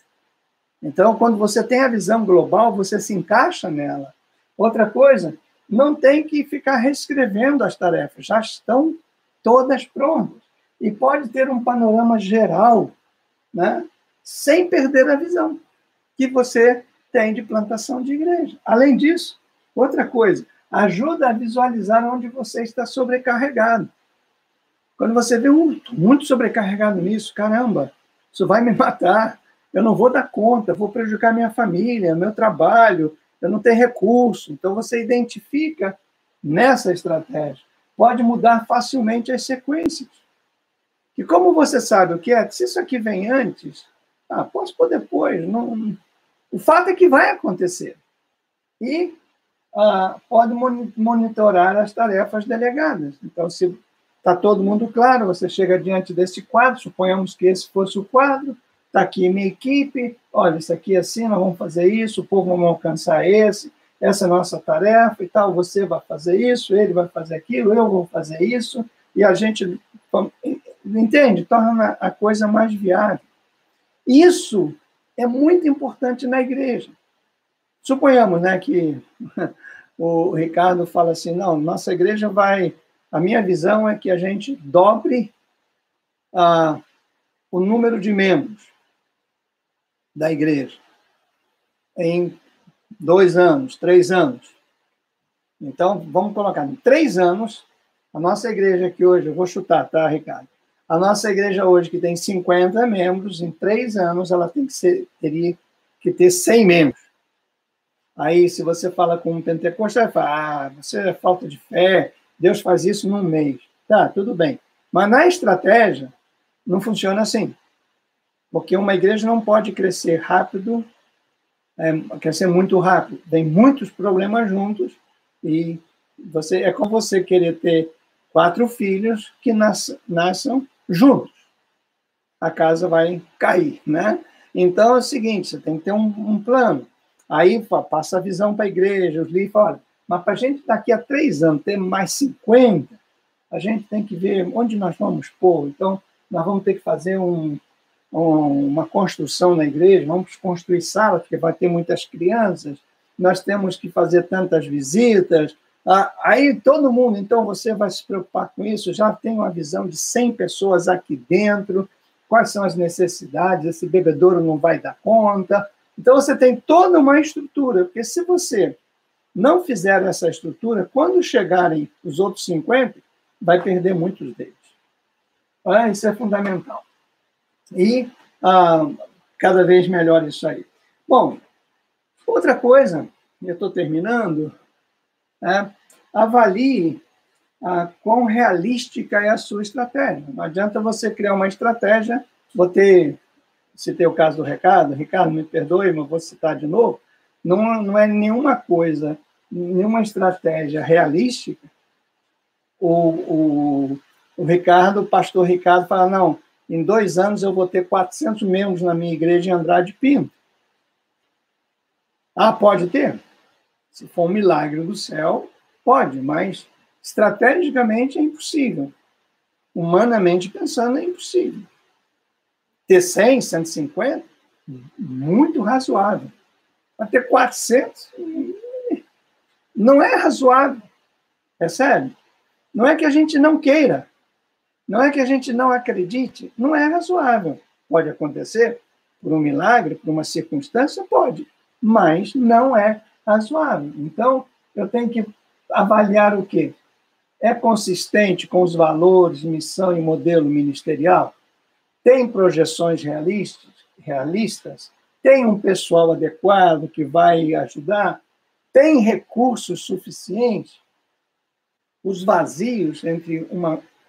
Então, quando você tem a visão global, você se encaixa nela. Outra coisa, não tem que ficar reescrevendo as tarefas, já estão todas prontas. E pode ter um panorama geral, né, sem perder a visão que você tem de plantação de igreja. Além disso, outra coisa, ajuda a visualizar onde você está sobrecarregado. Quando você vê muito sobrecarregado nisso, caramba, isso vai me matar, eu não vou dar conta, vou prejudicar minha família, meu trabalho, eu não tenho recurso. Então, você identifica nessa estratégia. Pode mudar facilmente as sequências. E como você sabe o que é? Se isso aqui vem antes, posso pôr depois. Não... O fato é que vai acontecer. E pode monitorar as tarefas delegadas. Então, se está todo mundo claro, você chega diante desse quadro, suponhamos que esse fosse o quadro, está aqui minha equipe, olha, isso aqui é assim, nós vamos fazer isso, o povo vai alcançar essa é a nossa tarefa e tal, você vai fazer isso, ele vai fazer aquilo, eu vou fazer isso, e a gente, entende? Torna a coisa mais viável. Isso é muito importante na igreja. Suponhamos, né, que o Ricardo fala assim, não, nossa igreja vai... A minha visão é que a gente dobre o número de membros da igreja em 2 anos, 3 anos. Então, vamos colocar, em 3 anos, a nossa igreja aqui hoje, eu vou chutar, tá, Ricardo? A nossa igreja hoje, que tem 50 membros, em 3 anos, ela teria que ter 100 membros. Aí, se você fala com um pentecostal, vai falar, você é falta de fé, Deus faz isso num mês. Tá, tudo bem. Mas na estratégia, não funciona assim. Porque uma igreja não pode crescer rápido, crescer muito rápido. Tem muitos problemas juntos e é como você querer ter 4 filhos que nasçam juntos. A casa vai cair, né? Então é o seguinte, você tem que ter um plano. Aí passa a visão para a igreja, os líderes falam, mas para a gente daqui a 3 anos ter mais 50, a gente tem que ver onde nós vamos pôr. Então, nós vamos ter que fazer uma construção na igreja, vamos construir salas, porque vai ter muitas crianças, nós temos que fazer tantas visitas. Aí todo mundo, então, você vai se preocupar com isso, já tem uma visão de 100 pessoas aqui dentro, quais são as necessidades, esse bebedouro não vai dar conta. Então, você tem toda uma estrutura, porque se você não fizer essa estrutura, quando chegarem os outros 50, vai perder muitos deles. Isso é fundamental. E cada vez melhor isso aí. Bom, outra coisa, eu estou terminando, avalie quão realística é a sua estratégia. Não adianta você criar uma estratégia, citei o caso do Ricardo, me perdoe, mas vou citar de novo, não é nenhuma coisa, nenhuma estratégia realística. O pastor Ricardo fala, não, em 2 anos eu vou ter 400 membros na minha igreja em Andrade Pinto. Pode ter? Se for um milagre do céu, pode, mas estrategicamente é impossível. Humanamente pensando, é impossível. Ter 100, 150, muito razoável. Mas ter 400, não é razoável. É sério. Não é que a gente não queira, não é que a gente não acredite, não é razoável. Pode acontecer por um milagre, por uma circunstância, pode, mas não é razoável. Então, eu tenho que avaliar o quê? É consistente com os valores, missão e modelo ministerial? Tem projeções realistas? Tem um pessoal adequado que vai ajudar? Tem recursos suficientes? Os vazios entre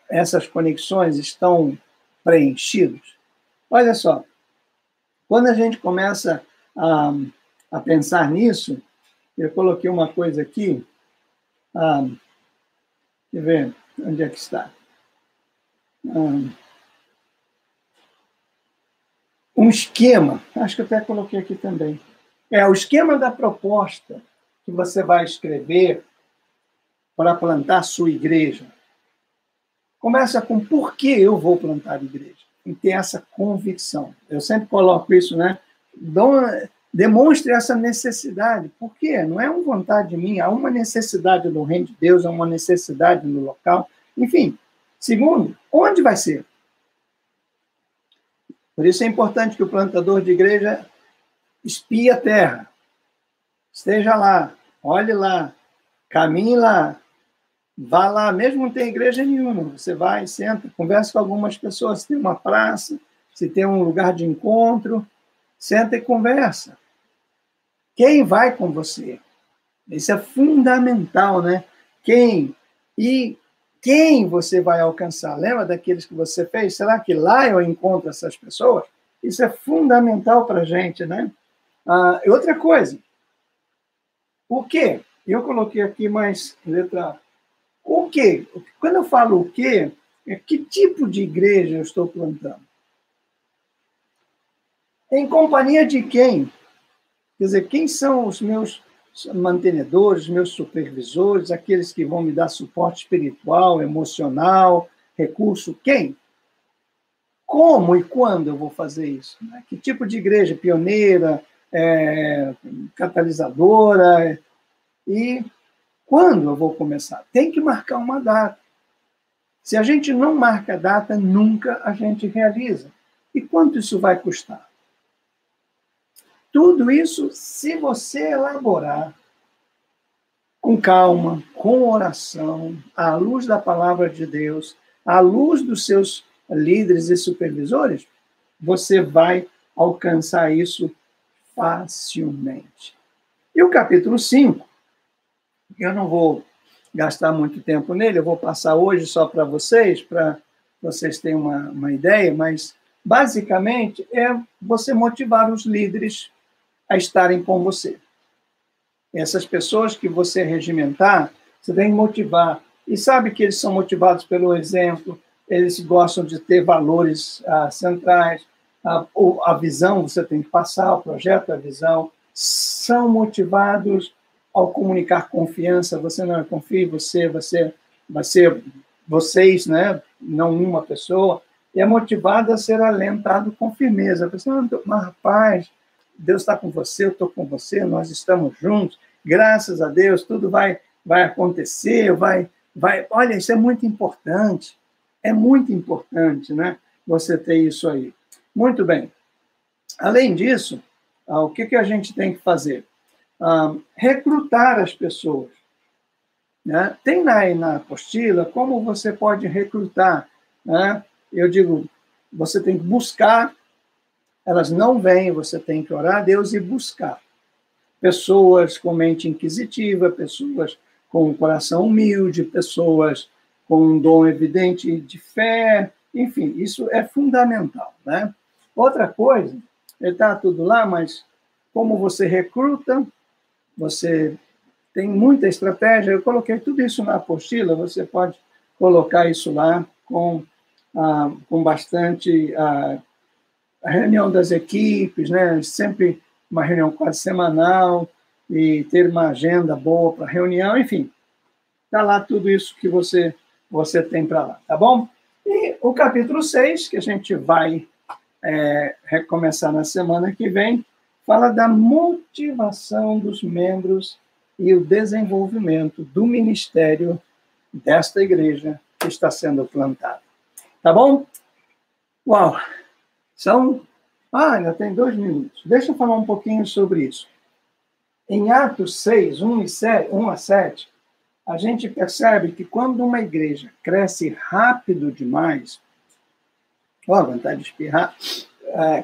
essas conexões estão preenchidos? Olha só, quando a gente começa a pensar nisso, eu coloquei uma coisa aqui, deixa eu ver onde é que está. Um esquema, acho que eu até coloquei aqui também. É o esquema da proposta que você vai escrever para plantar a sua igreja. Começa com por que eu vou plantar igreja. E ter essa convicção. Eu sempre coloco isso, né? Demonstre essa necessidade. Por quê? Não é uma vontade minha, há uma necessidade do reino de Deus, há uma necessidade no local. Enfim, segundo, onde vai ser? Por isso é importante que o plantador de igreja espie a terra. Esteja lá, olhe lá, caminhe lá, vá lá, mesmo não tem igreja nenhuma, você vai, senta, conversa com algumas pessoas, se tem uma praça, se tem um lugar de encontro, senta e conversa. Quem vai com você? Isso é fundamental, né? Quem você vai alcançar? Lembra daqueles que você fez? Será que lá eu encontro essas pessoas? Isso é fundamental para a gente, né? Outra coisa, o quê? Eu coloquei aqui mais letra A. O quê? Quando eu falo o quê, é que tipo de igreja eu estou plantando? Em companhia de quem? Quer dizer, quem são os meus mantenedores, meus supervisores, aqueles que vão me dar suporte espiritual, emocional, recurso? Quem? Como e quando eu vou fazer isso? Que tipo de igreja? Pioneira, catalisadora? E quando eu vou começar? Tem que marcar uma data. Se a gente não marca data, nunca a gente realiza. E quanto isso vai custar? Tudo isso, se você elaborar com calma, com oração, à luz da palavra de Deus, à luz dos seus líderes e supervisores, você vai alcançar isso facilmente. E o capítulo 5, eu não vou gastar muito tempo nele, eu vou passar hoje só para vocês terem uma ideia, mas basicamente é você motivar os líderes a estarem com você. Essas pessoas que você regimentar, você tem que motivar. E sabe que eles são motivados pelo exemplo, eles gostam de ter valores centrais, a visão você tem que passar, o projeto, a visão, são motivados ao comunicar confiança. Você não confia, vai ser vocês, né? Não uma pessoa. E é motivado a ser alentado com firmeza. A pessoa, mas rapaz, Deus está com você, eu estou com você, nós estamos juntos, graças a Deus, tudo vai acontecer, vai. Olha, isso é muito importante, né? Você ter isso aí. Muito bem. Além disso, o que a gente tem que fazer? Recrutar as pessoas. Né? Tem aí na apostila como você pode recrutar. Né? Eu digo, você tem que buscar. Elas não vêm, você tem que orar a Deus e buscar. Pessoas com mente inquisitiva, pessoas com um coração humilde, pessoas com um dom evidente de fé, enfim, isso é fundamental. Né? Outra coisa, está tudo lá, mas como você recruta, você tem muita estratégia, eu coloquei tudo isso na apostila, você pode colocar isso lá com bastante... a reunião das equipes, né? Sempre uma reunião quase semanal, e ter uma agenda boa para reunião, enfim. Está lá tudo isso que você tem para lá, tá bom? E o capítulo 6, que a gente vai recomeçar na semana que vem, fala da motivação dos membros e o desenvolvimento do ministério desta igreja que está sendo plantada. Tá bom? Uau! Ainda tem 2 minutos. Deixa eu falar um pouquinho sobre isso. Em Atos 6, 1 a 7, a gente percebe que quando uma igreja cresce rápido demais, vontade de espirrar,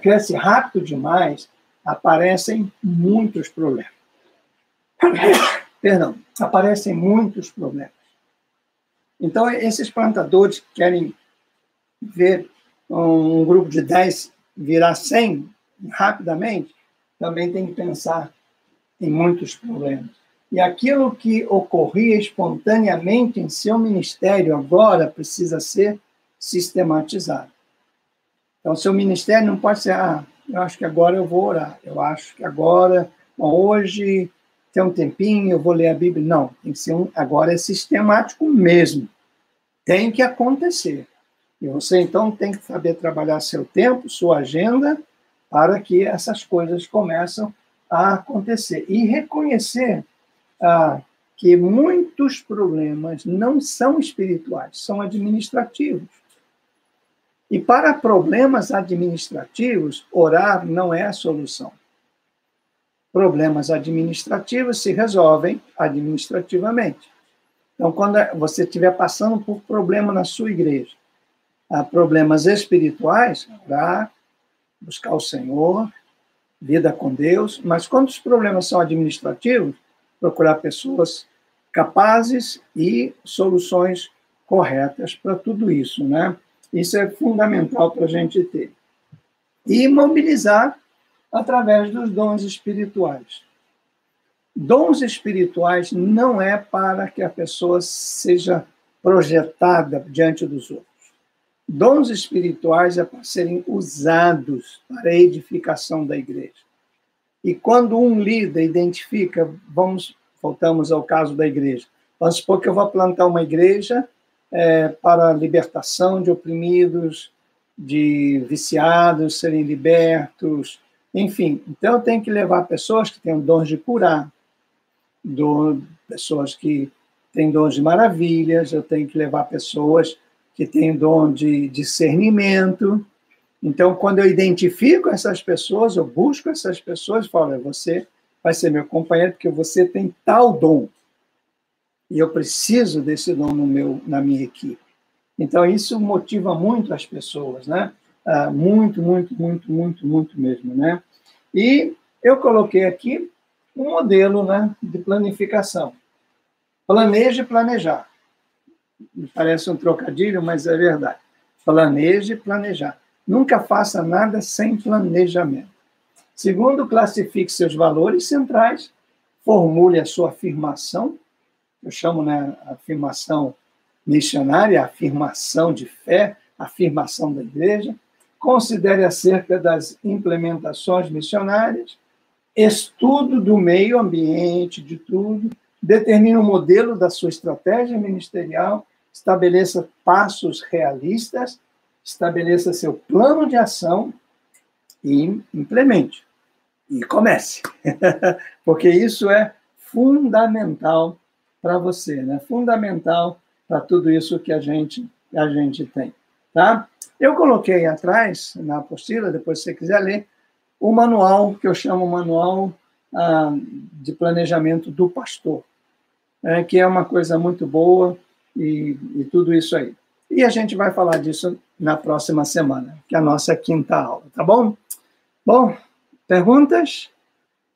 cresce rápido demais, aparecem muitos problemas. Perdão, aparecem muitos problemas. Então, esses plantadores que querem ver um grupo de 10 virar 100 rapidamente, também tem que pensar em muitos problemas. E aquilo que ocorria espontaneamente em seu ministério agora precisa ser sistematizado. Então, seu ministério não pode ser, eu acho que agora eu vou orar, eu acho que agora, hoje tem um tempinho, eu vou ler a Bíblia. Não, tem que ser agora é sistemático mesmo. Tem que acontecer. E você, então, tem que saber trabalhar seu tempo, sua agenda, para que essas coisas começam a acontecer. E reconhecer que muitos problemas não são espirituais, são administrativos. E para problemas administrativos, orar não é a solução. Problemas administrativos se resolvem administrativamente. Então, quando você estiver passando por problema na sua igreja, problemas espirituais, orar, buscar o Senhor, vida com Deus, mas quando os problemas são administrativos, procurar pessoas capazes e soluções corretas para tudo isso, né? Isso é fundamental para a gente ter. E mobilizar através dos dons espirituais. Dons espirituais não é para que a pessoa seja projetada diante dos outros. Dons espirituais é para serem usados para a edificação da igreja. E quando um líder identifica, voltamos ao caso da igreja, vamos supor que eu vou plantar uma igreja para a libertação de oprimidos, de viciados serem libertos, enfim. Então, eu tenho que levar pessoas que tenham dons de curar, pessoas que têm dons de maravilhas, eu tenho que levar pessoas que têm dom de discernimento. Então, quando eu identifico essas pessoas, eu busco essas pessoas e falo, você vai ser meu companheiro porque você tem tal dom. E eu preciso desse dom na minha equipe. Então, isso motiva muito as pessoas, né? Muito, muito, muito, muito, muito mesmo, né? E eu coloquei aqui um modelo, né, de planificação. Planeje e planejar. Me parece um trocadilho, mas é verdade. Planeje e planejar. Nunca faça nada sem planejamento. Segundo, classifique seus valores centrais, formule a sua afirmação, eu chamo, né, afirmação missionária, afirmação de fé, afirmação da igreja, considere acerca das implementações missionárias, estudo do meio ambiente, de tudo, determine o modelo da sua estratégia ministerial, estabeleça passos realistas, estabeleça seu plano de ação e implemente. E comece. Porque isso é fundamental para você, né? Fundamental para tudo isso que a gente tem. Tá? Eu coloquei atrás, na apostila, depois se você quiser ler, o manual, que eu chamo Manual de Planejamento do Pastor, que é uma coisa muito boa e tudo isso aí. E a gente vai falar disso na próxima semana, que é a nossa quinta aula, tá bom? Bom, perguntas?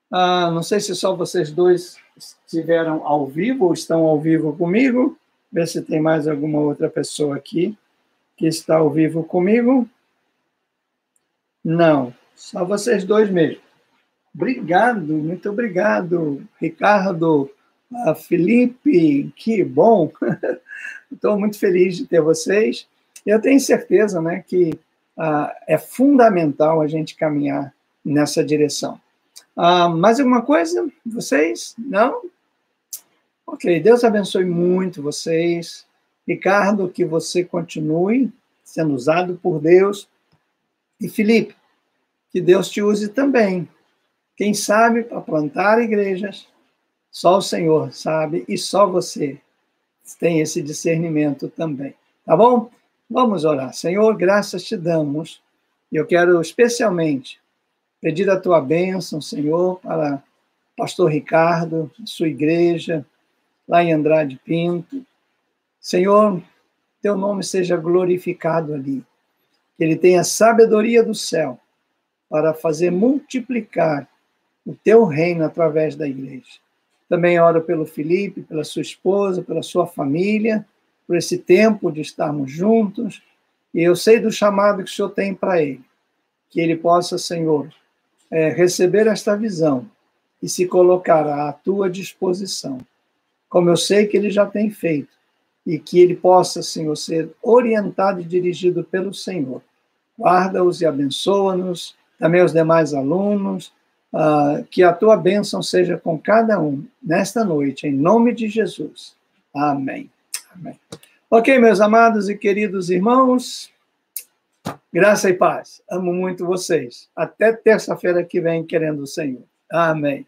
Não sei se só vocês dois estiveram ao vivo ou estão ao vivo comigo. Ver se tem mais alguma outra pessoa aqui que está ao vivo comigo. Não, só vocês dois mesmo. Obrigado, muito obrigado, Ricardo, Felipe, que bom. Estou muito feliz de ter vocês. Eu tenho certeza, né, que é fundamental a gente caminhar nessa direção. Mais alguma coisa? Vocês? Não? Ok, Deus abençoe muito vocês. Ricardo, que você continue sendo usado por Deus. E Felipe, que Deus te use também. Quem sabe para plantar igrejas, só o Senhor sabe e só você tem esse discernimento também. Tá bom? Vamos orar. Senhor, graças te damos. Eu quero especialmente pedir a tua bênção, Senhor, para pastor Ricardo, sua igreja, lá em Andrade Pinto. Senhor, teu nome seja glorificado ali. Que ele tenha sabedoria do céu para fazer multiplicar o teu reino através da igreja. Também oro pelo Felipe, pela sua esposa, pela sua família, por esse tempo de estarmos juntos. E eu sei do chamado que o Senhor tem para ele. Que ele possa, Senhor, receber esta visão e se colocar à tua disposição, como eu sei que ele já tem feito, e que ele possa, Senhor, ser orientado e dirigido pelo Senhor. Guarda-os e abençoa-nos, também os demais alunos, que a tua bênção seja com cada um, nesta noite, em nome de Jesus. Amém. Amém. Ok, meus amados e queridos irmãos, graça e paz. Amo muito vocês. Até terça-feira que vem, querendo o Senhor. Amém.